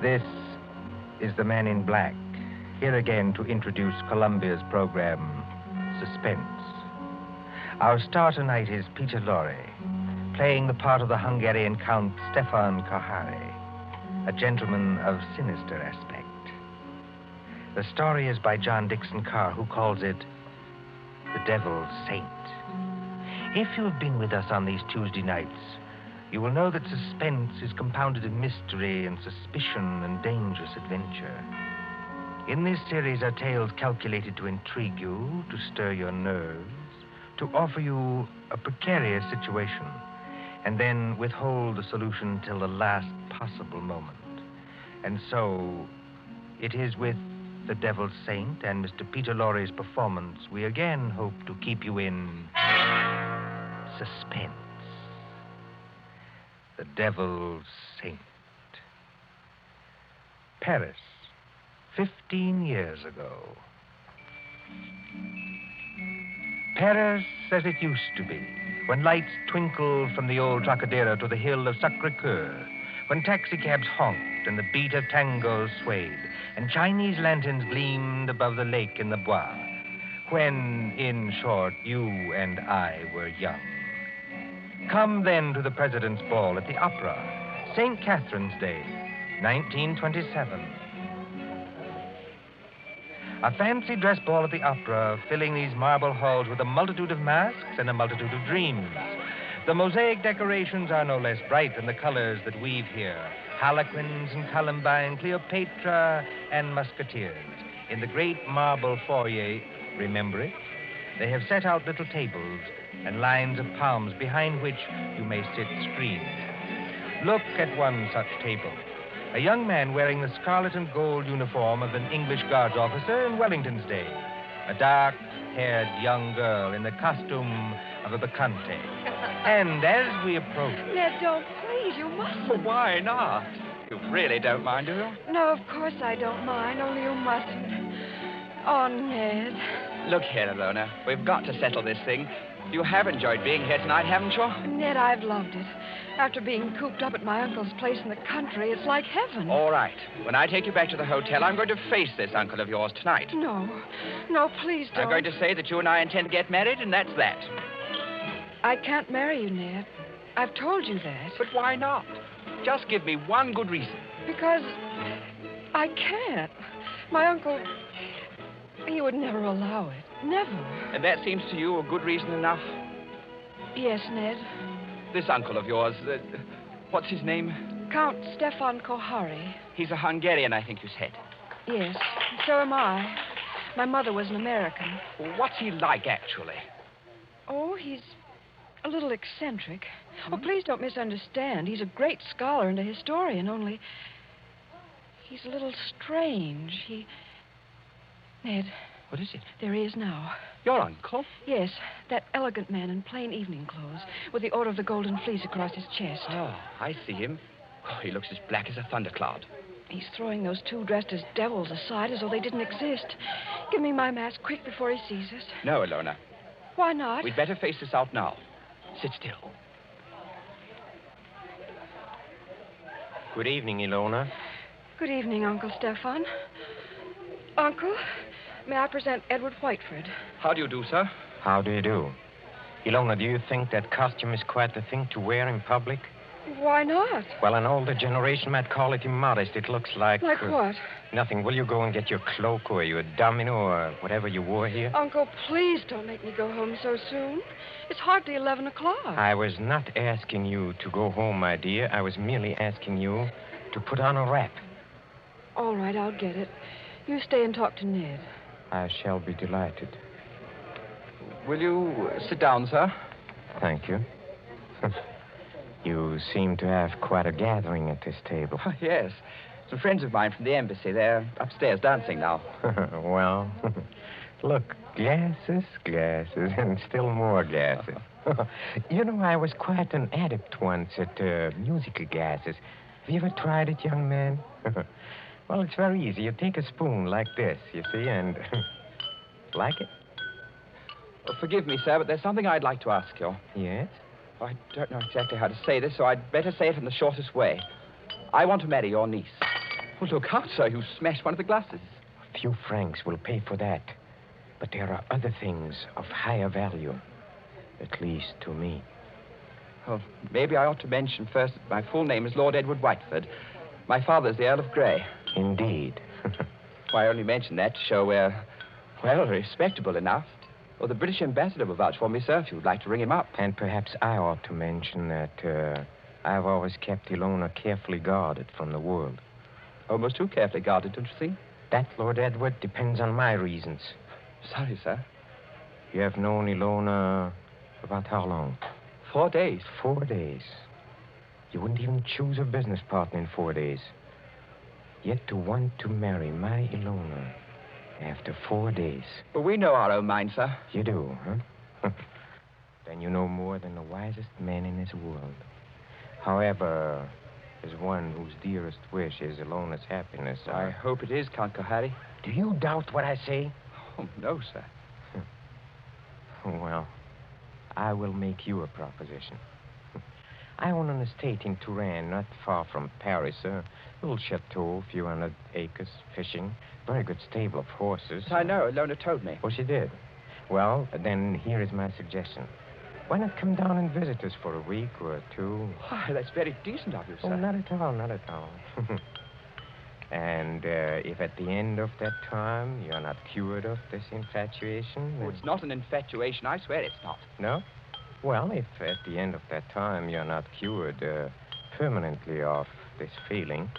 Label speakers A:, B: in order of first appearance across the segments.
A: This is the Man in Black, here again to introduce Columbia's program, Suspense. Our star tonight is Peter Lorre, playing the part of the Hungarian Count Stefan Carr, a gentleman of sinister aspect. The story is by John Dickson Carr, who calls it The Devil's Saint. If you have been with us on these Tuesday nights, you will know that suspense is compounded in mystery and suspicion and dangerous adventure. In this series are tales calculated to intrigue you, to stir your nerves, to offer you a precarious situation, and then withhold the solution till the last possible moment. And so, it is with The Devil's Saint and Mr. Peter Lorre's performance we again hope to keep you in suspense. The Devil's Saint. Paris, 15 years ago. Paris as it used to be, when lights twinkled from the old Trocadero to the hill of Sacré-Cœur, when taxicabs honked and the beat of tangos swayed, and Chinese lanterns gleamed above the lake in the Bois, when, in short, you and I were young. Come then to the President's Ball at the Opera, St. Catherine's Day, 1927. A fancy dress ball at the Opera, filling these marble halls with a multitude of masks and a multitude of dreams. The mosaic decorations are no less bright than the colors that weave here. Harlequins and Columbine, Cleopatra and Musketeers. In the great marble foyer, remember it? They have set out little tables and lines of palms behind which you may sit screened. Look at one such table. A young man wearing the scarlet and gold uniform of an English Guards officer in Wellington's day. A dark-haired young girl in the costume of a bacchante. And as we approach...
B: Ned, don't, please, you mustn't.
C: Well, why not? You really don't mind, do you?
B: No, of course I don't mind, only you mustn't. Oh, Ned.
C: Look here, Alona. We've got to settle this thing. You have enjoyed being here tonight, haven't you?
B: Ned, I've loved it. After being cooped up at my uncle's place in the country, it's like heaven.
C: All right. When I take you back to the hotel, I'm going to face this uncle of yours tonight.
B: No, please don't.
C: I'm going to say that you and I intend to get married, and that's that.
B: I can't marry you, Ned. I've told you that.
C: But why not? Just give me one good reason.
B: Because I can't. My uncle, he would never allow it. Never.
C: And that seems to you a good reason enough?
B: Yes, Ned.
C: This uncle of yours, what's his name?
B: Count Stefan Carr.
C: He's a Hungarian, I think you said.
B: Yes, so am I. My mother was an American.
C: Well, what's he like, actually?
B: Oh, he's a little eccentric. Oh, please don't misunderstand. He's a great scholar and a historian, only he's a little strange. Ned.
C: What is it?
B: There he is now.
C: Your uncle?
B: Yes, that elegant man in plain evening clothes, with the Order of the Golden Fleece across his chest.
C: Oh, I see him. Oh, he looks as black as a thundercloud.
B: He's throwing those two dressed as devils aside as though they didn't exist. Give me my mask quick before he sees us.
C: No, Alona.
B: Why not?
C: We'd better face this out now. Sit still.
A: Good evening, Ilona.
B: Good evening, Uncle Stefan. Uncle, may I present Edward Whiteford?
C: How do you do, sir?
A: How do you do? Ilona, do you think that costume is quite the thing to wear in public?
B: Why not?
A: Well, an older generation might call it immodest. It looks like...
B: Like what?
A: Nothing. Will you go and get your cloak or your domino or whatever you wore here?
B: Uncle, please don't make me go home so soon. It's hardly 11 o'clock.
A: I was not asking you to go home, my dear. I was merely asking you to put on a wrap.
B: All right, I'll get it. You stay and talk to Ned.
A: I shall be delighted.
C: Will you sit down, sir?
A: Thank you. You seem to have quite a gathering at this table.
C: Oh, yes. Some friends of mine from the embassy. They're upstairs dancing now.
A: Well, look, glasses, and still more glasses. You know, I was quite an adept once at musical gases. Have you ever tried it, young man? Well, it's very easy. You take a spoon like this, you see, and... Like it?
C: Well, forgive me, sir, but there's something I'd like to ask you.
A: Yes?
C: I don't know exactly how to say this, so I'd better say it in the shortest way. I want to marry your niece. Oh, look out, sir. You smashed one of the glasses.
D: A few francs will pay for that. But there are other things of higher value. At least to me.
C: Oh, maybe I ought to mention first that my full name is Lord Edward Whiteford. My father's the Earl of Grey.
D: Indeed.
C: Why, I only mention that to show we're, well, respectable enough. Or the British ambassador will vouch for me, sir, if you'd like to ring him up.
D: And perhaps I ought to mention that I've always kept Ilona carefully guarded from the world.
C: Almost too carefully guarded, don't you think?
D: That, Lord Edward, depends on my reasons.
C: Sorry, sir.
D: You have known Ilona about how long?
C: 4 days.
D: 4 days. You wouldn't even choose a business partner in 4 days. Yet to want to marry my Ilona after 4 days.
C: Well, we know our own minds, sir.
D: You do, huh? Then you know more than the wisest man in this world. However, as one whose dearest wish is Ilona's happiness,
C: I hope it is, Count Kohari.
D: Do you doubt what I say?
C: Oh, no, sir.
D: Well, I will make you a proposition. I own an estate in Touraine, not far from Paris. A little chateau, a few hundred acres, fishing, very good stable of horses.
C: I know. Ilona told me.
D: Oh, she did? Well, then here is my suggestion. Why not come down and visit us for a week or two?
C: Why, that's very decent of you, sir.
D: Oh, not at all, not at all. And if at the end of that time you're not cured of this infatuation...
C: Oh, it's not an infatuation. I swear it's not.
D: No? Well, if at the end of that time you're not cured permanently of this feeling,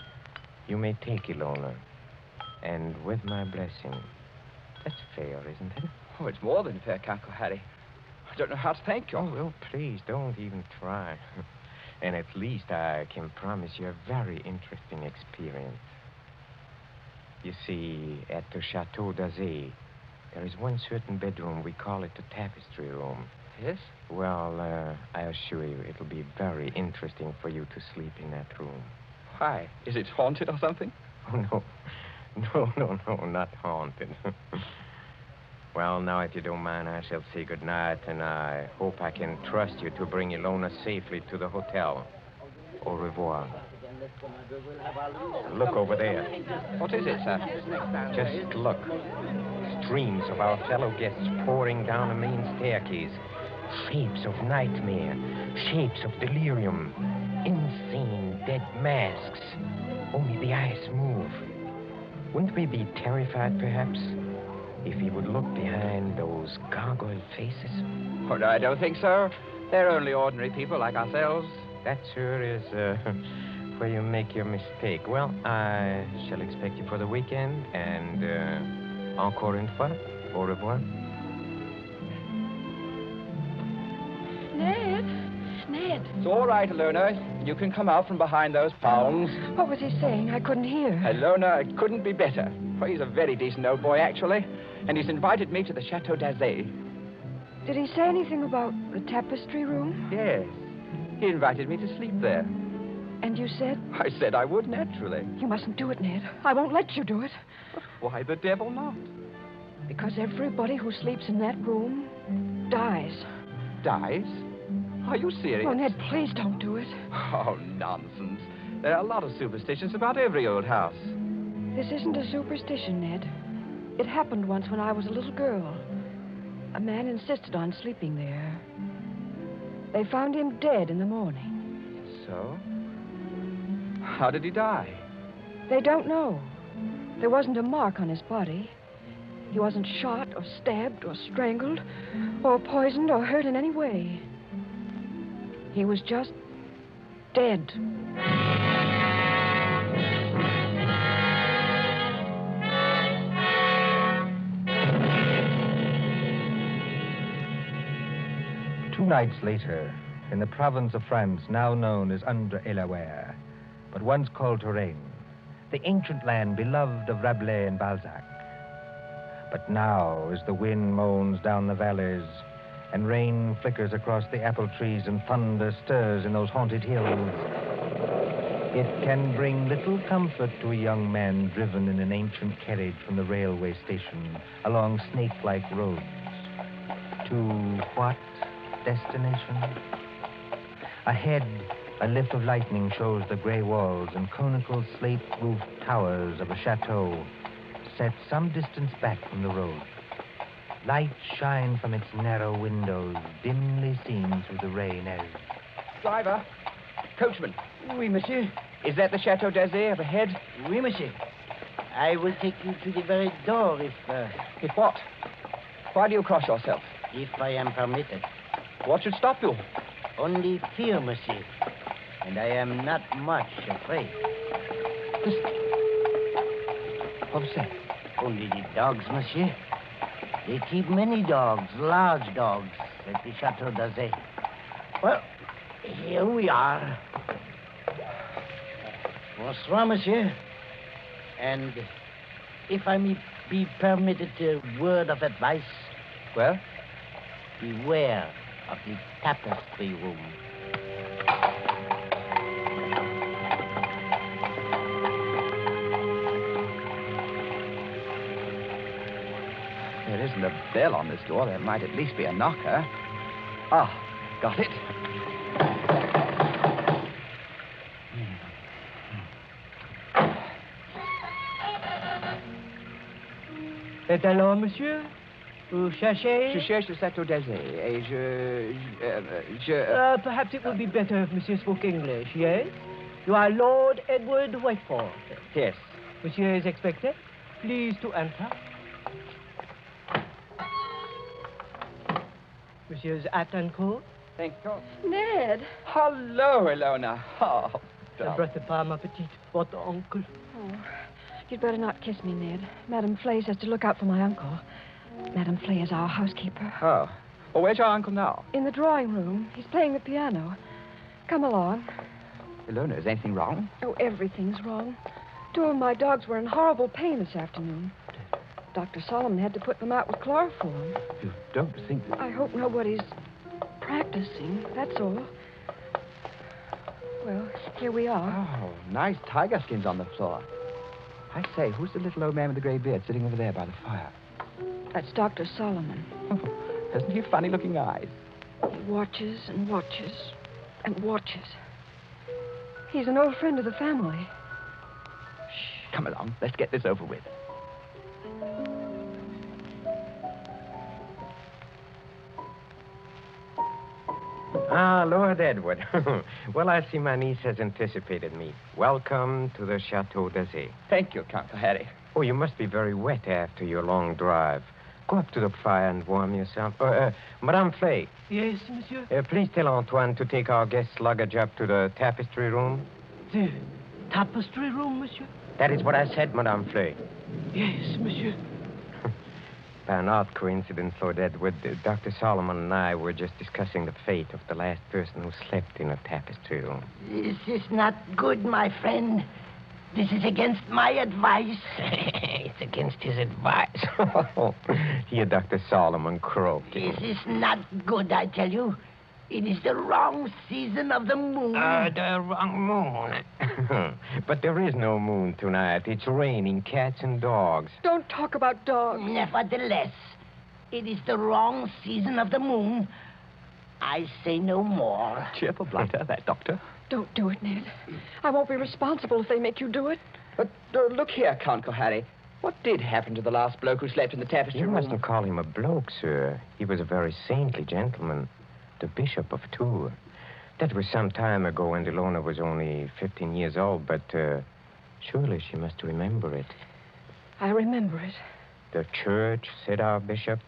D: you may take Ilona. And with my blessing. That's fair, isn't it?
C: Oh, it's more than fair, Count Kohari. I don't know how to thank you.
D: Oh, well, please, don't even try. And at least I can promise you a very interesting experience. You see, at the Chateau d'Azay, there is one certain bedroom. We call it the tapestry room.
C: Yes?
D: Well, I assure you, it'll be very interesting for you to sleep in that room.
C: Why? Is it haunted or something?
D: Oh, no. No, not haunted. Well, now, if you don't mind, I shall say goodnight, and I hope I can trust you to bring Ilona safely to the hotel. Au revoir. Look over there.
C: What is it, sir?
D: Just look. Streams of our fellow guests pouring down a main staircase. Shapes of nightmare. Shapes of delirium. Insane dead masks. Only the eyes move. Wouldn't we be terrified, perhaps, if he would look behind those gargoyle faces?
C: Oh, no, I don't think so. They're only ordinary people like ourselves.
D: That, sir, is where you make your mistake. Well, I shall expect you for the weekend, and encore une fois, au revoir.
B: Ned.
C: It's all right, Ilona. You can come out from behind those palms.
B: What was he saying? I couldn't hear.
C: Ilona, it couldn't be better. Well, he's a very decent old boy, actually. And he's invited me to the Chateau d'Azay.
B: Did he say anything about the tapestry room?
C: Yes. He invited me to sleep there.
B: And you said?
C: I said I would, naturally.
B: You mustn't do it, Ned. I won't let you do it.
C: Why the devil not?
B: Because everybody who sleeps in that room dies.
C: Dies? Are you serious?
B: Oh, Ned, please don't do it.
C: Oh, nonsense. There are a lot of superstitions about every old house.
B: This isn't a superstition, Ned. It happened once when I was a little girl. A man insisted on sleeping there. They found him dead in the morning.
C: So? How did he die?
B: They don't know. There wasn't a mark on his body. He wasn't shot or stabbed or strangled or poisoned or hurt in any way. He was just dead.
A: Two nights later, in the province of France now known as Indre-et-Loire, but once called Touraine, the ancient land beloved of Rabelais and Balzac. But now, as the wind moans down the valleys, and rain flickers across the apple trees, and thunder stirs in those haunted hills, it can bring little comfort to a young man driven in an ancient carriage from the railway station along snake-like roads. To what destination? Ahead, A lift of lightning shows the gray walls and conical slate-roofed towers of a chateau set some distance back from the road. Lights shine from its narrow windows, dimly seen through the rain as...
C: Driver, coachman,
E: Oui, monsieur.
C: is that the Chateau d'Azay up ahead?
E: Oui, monsieur. I will take you to the very door
C: If what? Why do you cross yourself?
E: if I am permitted.
C: What should stop you?
E: Only fear, monsieur. And I am not much afraid.
C: Listen. What was that?
E: Only the dogs, monsieur. They keep many dogs, large dogs, at the Chateau d'Azay. Well, here we are. Bonsoir, monsieur. And if I may be permitted a word of advice,
C: Well?
E: beware of the tapestry room.
C: There isn't a bell on this door. There might at least be a knocker. Ah, got it.
F: Et alors, monsieur? Vous cherchez?
C: Je cherche le Château d'Azay et
F: Perhaps it would be better if monsieur spoke English, yes? You are Lord Edward Whiteford.
C: Yes.
F: Monsieur is expected. Please to enter. Monsieur's hat and coat.
C: Thank you.
B: Ned.
C: Hello, Elona. Oh,
F: Embrasse pas, ma petite, votre oncle.
B: Oh, you'd better not kiss me, Ned. Madame Flay says to look out for my uncle. Madame Flay is our housekeeper.
C: Oh. Well, where's your uncle now?
B: In the drawing room. He's playing the piano. Come along.
C: Elona, is anything wrong?
B: Oh, everything's wrong. 2 of my dogs were in horrible pain this afternoon. Dr. Solomon had to put them out with chloroform.
C: You don't think that...
B: I hope nobody's practicing, that's all. Well, here we are.
C: Oh, nice tiger skins on the floor. I say, who's the little old man with the gray beard sitting over there by the fire?
B: That's Dr. Solomon.
C: Hasn't he funny-looking eyes?
B: He watches and watches and watches. He's an old friend of the family.
C: Shh, come along. Let's get this over with.
D: Ah, Lord Edward. Well, I see my niece has anticipated me. Welcome to the Chateau d'Azay.
C: Thank you, Count Harry.
D: Oh, you must be very wet after your long drive. Go up to the fire and warm yourself. Madame Flay,
F: Yes, monsieur?
D: please tell Antoine to take our guest's luggage up to the tapestry room.
F: The tapestry room, monsieur?
D: That is what I said, Madame Flay.
F: Yes, monsieur.
D: By an odd coincidence, Lord Edward, Dr. Solomon and I were just discussing the fate of the last person who slept in a tapestry room.
E: This is not good, my friend. This is against my advice.
D: It's against his advice. Here, Dr. Solomon croaking.
E: This is not good, I tell you. It is the wrong season of the moon.
D: The wrong moon. But there is no moon tonight. It's raining cats and dogs.
B: Don't talk about dogs.
E: Nevertheless, it is the wrong season of the moon. I say no more.
C: Cheerful blighter, that doctor.
B: Don't do it, Ned. I won't be responsible if they make you do it.
C: But look here, Count Harry. What did happen to the last bloke who slept in the tapestry
D: You
C: room?
D: mustn't call him a bloke, sir. He was a very saintly gentleman. The Bishop of Tours. That was some time ago when Elona was only 15 years old, but surely she must remember it.
B: I remember it.
D: The church, said our bishop,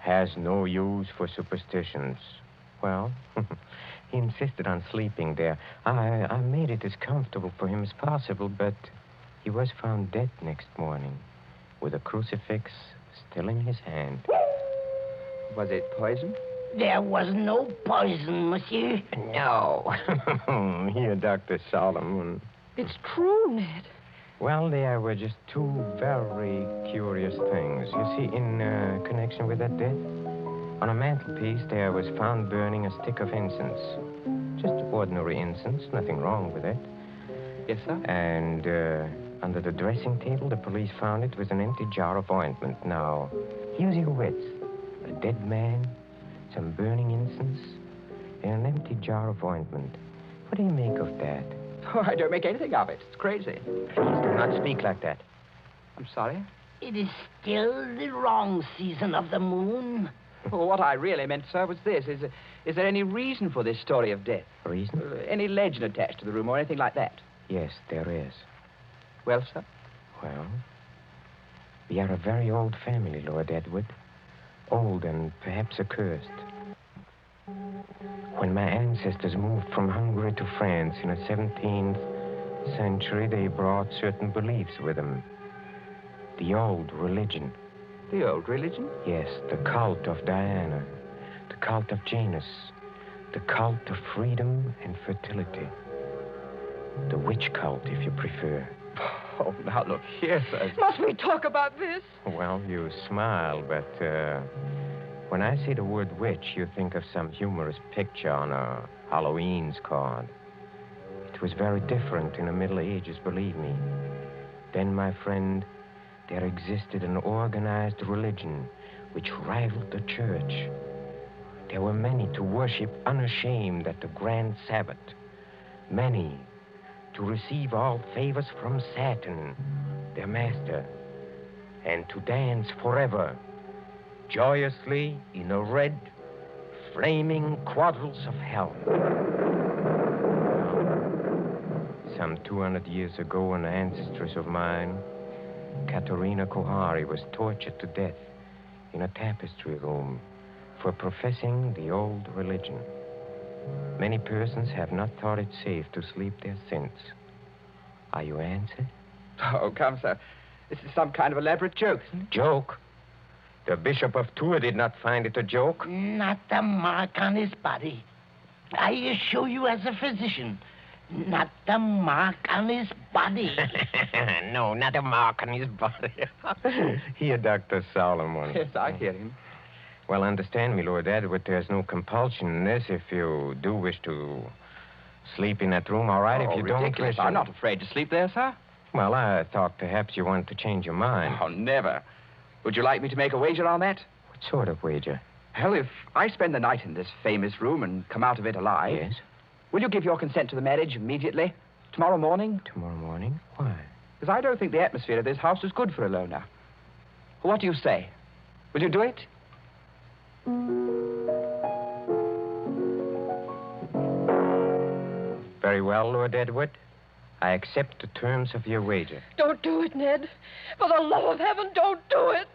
D: has no use for superstitions. Well, he insisted on sleeping there. I made it as comfortable for him as possible, but he was found dead next morning with a crucifix still in his hand.
C: Was it poison?
E: There was no poison, monsieur.
D: No. Here, Dr. Solomon.
B: It's true, Ned.
D: Well, there were just 2 very curious things. You see, in connection with that death, on a mantelpiece there was found burning a stick of incense. Just ordinary incense, nothing wrong with it.
C: Yes, sir?
D: And under the dressing table, the police found it was an empty jar of ointment. Now, use your wits. A dead man, some burning incense, and an empty jar of ointment. What do you make of that?
C: Oh, I don't make anything of it. It's crazy.
D: Please do not speak like that.
C: I'm sorry.
E: It is still the wrong season of the moon.
C: Well, what I really meant, sir, was this. Is there any reason for this story of death?
D: Reason?
C: Any legend attached to the room or anything like that?
D: Yes, there is.
C: Well, sir?
D: Well, we are a very old family, Lord Edward. Old and perhaps accursed. When my ancestors moved from Hungary to France in the 17th century, they brought certain beliefs with them. The old religion.
C: The old religion?
D: Yes, the cult of Diana, the cult of Janus, the cult of freedom and fertility. The witch cult, if you prefer.
C: Oh, now look here, sir.
B: Must we talk about this?
D: Well, you smile, but when I say the word witch, you think of some humorous picture on a Halloween's card. It was very different in the Middle Ages, believe me. Then, my friend, there existed an organized religion which rivaled the church. There were many to worship unashamed at the grand Sabbath. Many to receive all favors from Saturn, their master, and to dance forever, joyously in the red, flaming quadrants of hell. Some 200 years ago, an ancestress of mine, Katerina Kohari, was tortured to death in a tapestry room for professing the old religion. Many persons have not thought it safe to sleep there since. Are you answered?
C: Oh, come, sir. This is some kind of elaborate joke, isn't it?
D: Joke? The Bishop of Tours did not find it a joke.
E: Not a mark on his body. I assure you as a physician, not a mark on his body.
D: No, not a mark on his body. Here, Dr. Solomon.
C: Yes, I hear him.
D: Well, understand me, Lord Edward, there's no compulsion in this. If you do wish to sleep in that room, all right. If you
C: ridiculous.
D: don't wish...
C: I'm not afraid to sleep there, sir.
D: Well, I thought perhaps you wanted to change your mind.
C: Oh, never. Would you like me to make a wager on that?
D: What sort of wager?
C: Well, if I spend the night in this famous room and come out of it alive...
D: Yes?
C: Will you give your consent to the marriage immediately? Tomorrow morning?
D: Tomorrow morning? Why?
C: Because I don't think the atmosphere of this house is good for a loner. What do you say? Will you do it?
D: Very well, Lord Edward. I accept the terms of your wager.
B: Don't do it, Ned. For the love of heaven, don't do it.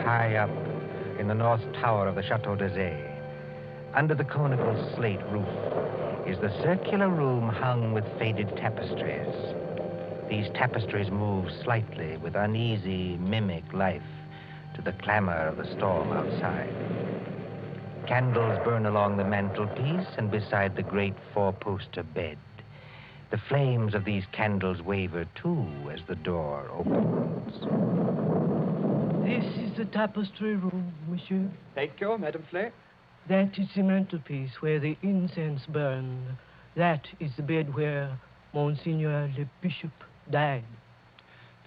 A: High up in the north tower of the Chateau d'Azay, under the conical slate roof, is the circular room hung with faded tapestries. These tapestries move slightly with uneasy, mimic life to the clamor of the storm outside. Candles burn along the mantelpiece and beside the great four-poster bed. The flames of these candles waver, too, as the door opens.
F: This is the tapestry room, monsieur.
C: Thank you, Madame Flay.
F: That is the mantelpiece where the incense burned. That is the bed where Monseigneur le Bishop died.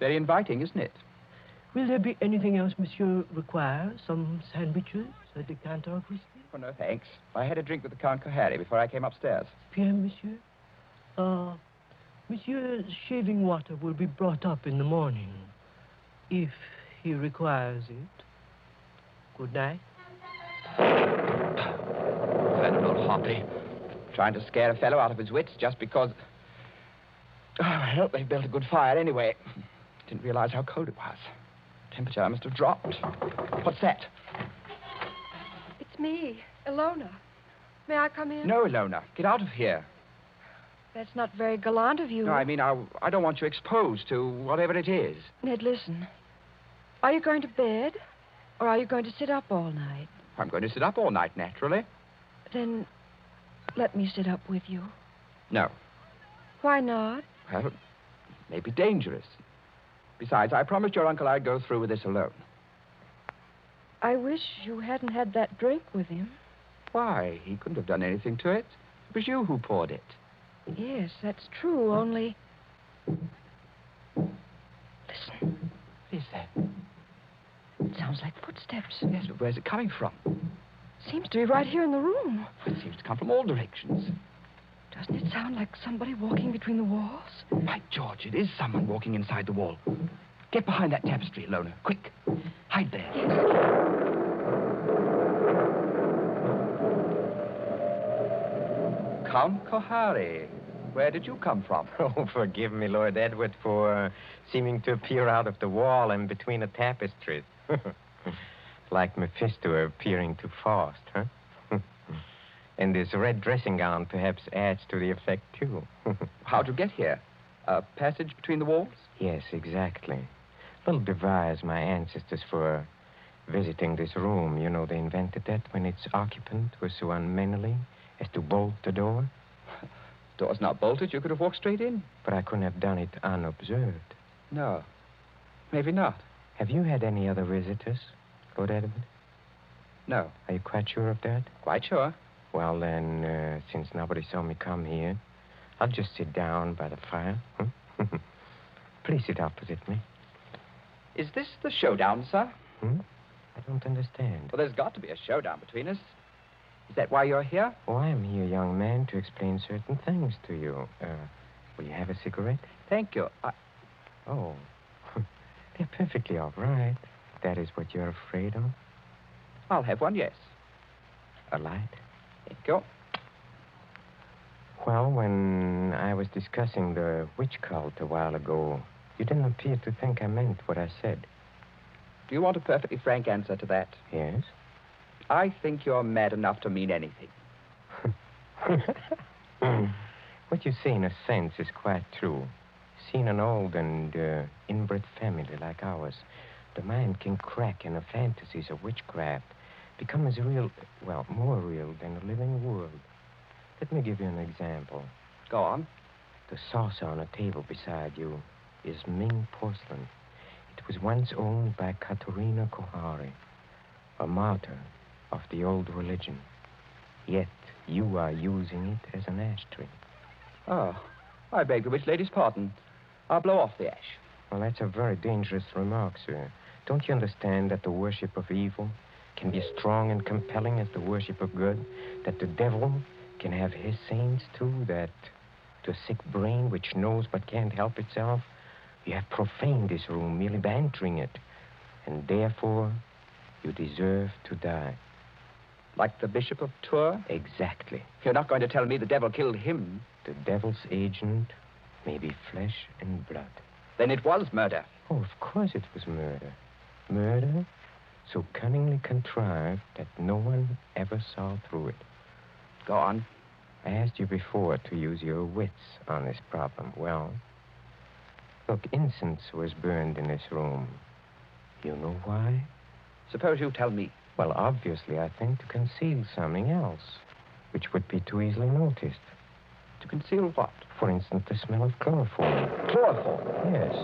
C: Very inviting, isn't it?
F: Will there be anything else monsieur requires? Some sandwiches, a decanter of whiskey?
C: Oh, no, thanks. I had a drink with the Count Kohari before I came upstairs.
F: Bien, monsieur. Monsieur's shaving water will be brought up in the morning, if he requires it. Good night.
C: Venerable Hoppy. Trying to scare a fellow out of his wits just because... Oh, well, they built a good fire anyway. Didn't realize how cold it was. Temperature must have dropped. What's that?
B: It's me, Ilona. May I come in?
C: No, Ilona. Get out of here.
B: That's not very gallant of you.
C: No, I mean, I don't want you exposed to whatever it is.
B: Ned, listen. Are you going to bed, or are you going to sit up all night?
C: I'm going to sit up all night, naturally.
B: Then let me sit up with you.
C: No.
B: Why not?
C: Well, it may be dangerous. Besides, I promised your uncle I'd go through with this alone.
B: I wish you hadn't had that drink with him.
C: Why? He couldn't have done anything to it. It was you who poured it.
B: Yes, that's true, only Listen.
C: What is that?
B: It sounds like footsteps.
C: Yes, but where's it coming from?
B: Seems to be right here in the room.
C: It seems to come from all directions.
B: Doesn't it sound like somebody walking between the walls?
C: By George, it is someone walking inside the wall. Get behind that tapestry, Lorre. Quick. Hide there. Count Kohari, where did you come from?
D: Oh, forgive me, Lord Edward, for seeming to appear out of the wall and between the tapestries. Like Mephisto appearing to Faust, huh? And this red dressing gown perhaps adds to the effect, too.
C: How'd you get here? A passage between the walls?
D: Yes, exactly. Little device my ancestors for visiting this room. You know, they invented that when its occupant was so unmannerly as to bolt the door.
C: Door's not bolted. You could have walked straight in.
D: But I couldn't have done it unobserved.
C: No. Maybe not.
D: Have you had any other visitors, Lord Edward?
C: No.
D: Are you quite sure of that?
C: Quite sure.
D: Well, then, since nobody saw me come here, I'll just sit down by the fire. Please sit opposite me.
C: Is this the showdown, sir?
D: I don't understand.
C: Well, there's got to be a showdown between us. Is that why you're here?
D: Oh, I'm here, young man, to explain certain things to you. Will you have a cigarette?
C: Thank you.
D: Oh, they're perfectly all right. That is what you're afraid of?
C: I'll have one, yes.
D: A light?
C: Thank you.
D: Well, when I was discussing the witch cult a while ago, you didn't appear to think I meant what I said.
C: Do you want a perfectly frank answer to that?
D: Yes?
C: I think you're mad enough to mean anything.
D: What you say, in a sense, is quite true. Seeing an old and inbred family like ours, the mind can crack and the fantasies of witchcraft become as real, well, more real than the living world. Let me give you an example.
C: Go on.
D: The saucer on a table beside you is Ming porcelain. It was once owned by Katerina Kohari, a martyr of the old religion. Yet you are using it as an ashtray.
C: Oh, I beg the witch lady's pardon. I'll blow off the ash.
D: Well, that's a very dangerous remark, sir. Don't you understand that the worship of evil can be as strong and compelling as the worship of good? That the devil can have his saints, too? That to a sick brain which knows but can't help itself, you have profaned this room merely by entering it. And therefore, you deserve to die.
C: Like the Bishop of Tours?
D: Exactly.
C: You're not going to tell me the devil killed him?
D: The devil's agent may be flesh and blood.
C: Then it was murder.
D: Oh, of course it was murder. Murder so cunningly contrived that no one ever saw through it.
C: Go on.
D: I asked you before to use your wits on this problem. Well, look, incense was burned in this room. You know why?
C: Suppose you tell me.
D: Well, obviously, I think to conceal something else, which would be too easily noticed.
C: To conceal what?
D: For instance, the smell of chloroform.
C: Chloroform?
D: Yes.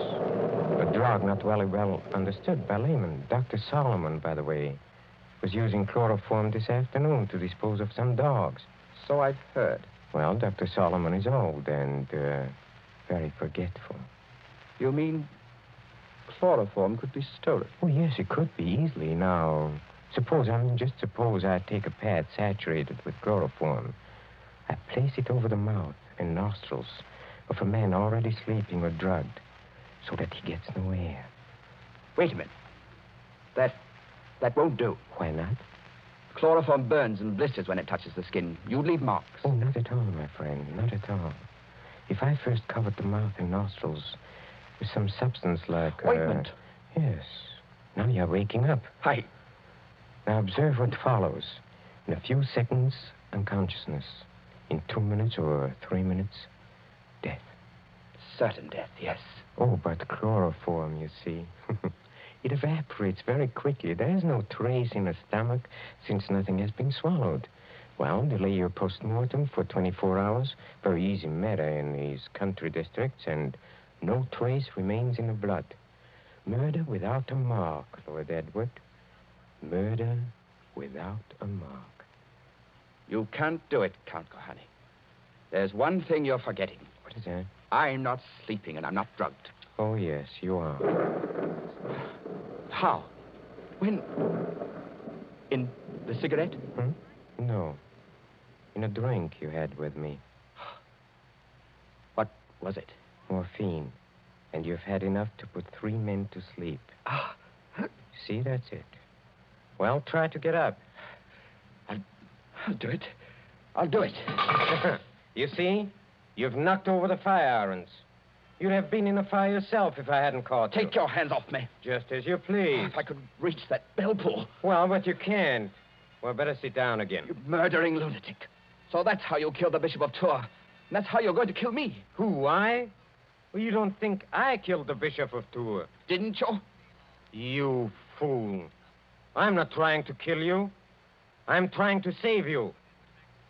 D: A drug not very well understood by laymen. Dr. Solomon, by the way, was using chloroform this afternoon to dispose of some dogs.
C: So I've heard.
D: Well, Dr. Solomon is old and very forgetful.
C: You mean chloroform could be stolen?
D: Oh, yes, it could be easily. Now, suppose I take a pad saturated with chloroform. I place it over the mouth and nostrils of a man already sleeping or drugged so that he gets no air.
C: Wait a minute. That won't do.
D: Why not?
C: Chloroform burns and blisters when it touches the skin. You'd leave marks.
D: Oh, not at all, my friend. Not at all. If I first covered the mouth and nostrils with some substance like...
C: Ointment.
D: Yes. Now you're waking up.
C: Hi.
D: Now observe what follows. In a few seconds, unconsciousness. In 2 minutes or 3 minutes, death.
C: Certain death, yes.
D: Oh, but chloroform, you see. It evaporates very quickly. There is no trace in the stomach since nothing has been swallowed. Well, delay your post-mortem for 24 hours. Very easy matter in these country districts, and no trace remains in the blood. Murder without a mark, Lord Edward. Murder without a mark.
C: You can't do it, Count Kohani. There's one thing you're forgetting.
D: What is that?
C: I'm not sleeping and I'm not drugged.
D: Oh, yes, you are.
C: How? When? In the cigarette?
D: No. In a drink you had with me.
C: What was it?
D: Morphine. And you've had enough to put 3 men to sleep. See, that's it. Well, try to get up.
C: I'll do it. I'll do it.
D: You see? You've knocked over the fire irons. You'd have been in a fire yourself if I hadn't caught you.
C: Take your hands off me.
D: Just as you please.
C: If I could reach that bell pull.
D: Well, but you can't. Well, better sit down again.
C: You murdering lunatic. So that's how you killed the Bishop of Tours. And that's how you're going to kill me.
D: Who, I? Well, you don't think I killed the Bishop of Tours?
C: Didn't you?
D: You fool. I'm not trying to kill you. I'm trying to save you.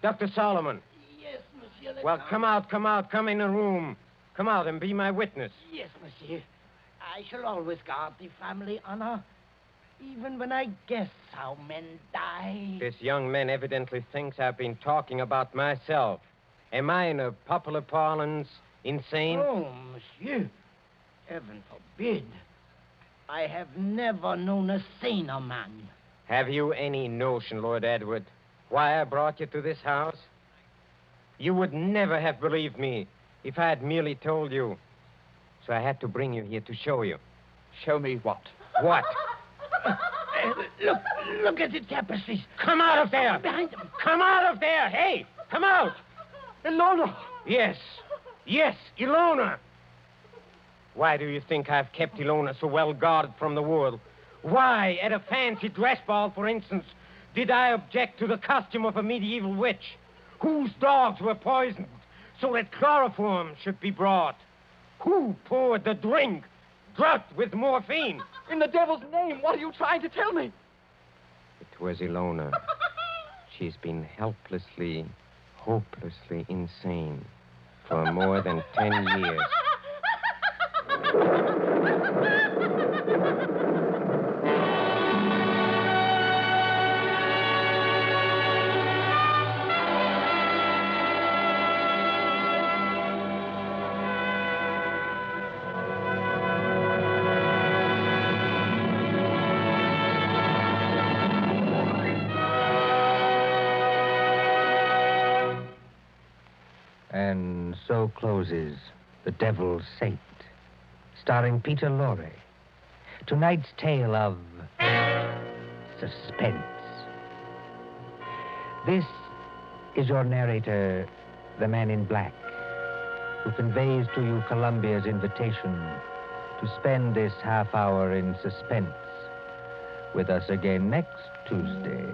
D: Dr. Solomon.
E: Yes, monsieur.
D: Well, come out. Come in the room. Come out and be my witness.
E: Yes, monsieur. I shall always guard the family honor, even when I guess how men die.
D: This young man evidently thinks I've been talking about myself. Am I, in a popular parlance, insane?
E: Oh, monsieur. Heaven forbid. I have never known a saner man.
D: Have you any notion, Lord Edward, why I brought you to this house? You would never have believed me if I had merely told you. So I had to bring you here to show you.
C: Show me what?
D: What?
E: Look at the tapestries.
D: Come out of there!
E: Behind them.
D: Come out of there! Hey, come out!
C: Ilona!
D: Yes, Ilona. Why do you think I've kept Ilona so well guarded from the world? Why, at a fancy dress ball, for instance, did I object to the costume of a medieval witch whose dogs were poisoned so that chloroform should be brought? Who poured the drink drugged with morphine?
C: In the devil's name, what are you trying to tell me?
D: It was Ilona. She's been helplessly, hopelessly insane for more than 10 years.
A: And so closes The Devil's Saint, starring Peter Lorre. Tonight's tale of suspense. This is your narrator, the man in black, who conveys to you Columbia's invitation to spend this half hour in suspense with us again next Tuesday.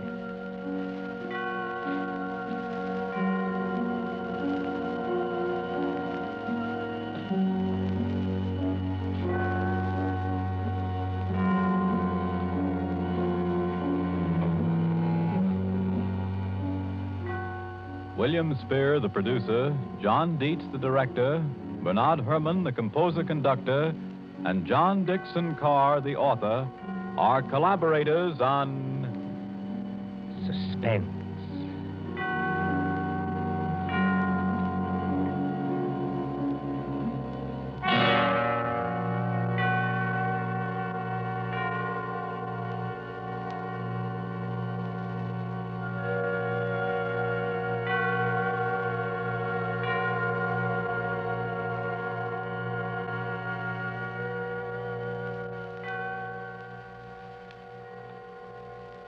G: William Spear, the producer, John Dietz, the director, Bernard Herrmann, the composer-conductor, and John Dickson Carr, the author, are collaborators on
A: Suspense.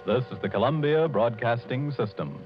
G: This is the Columbia Broadcasting System.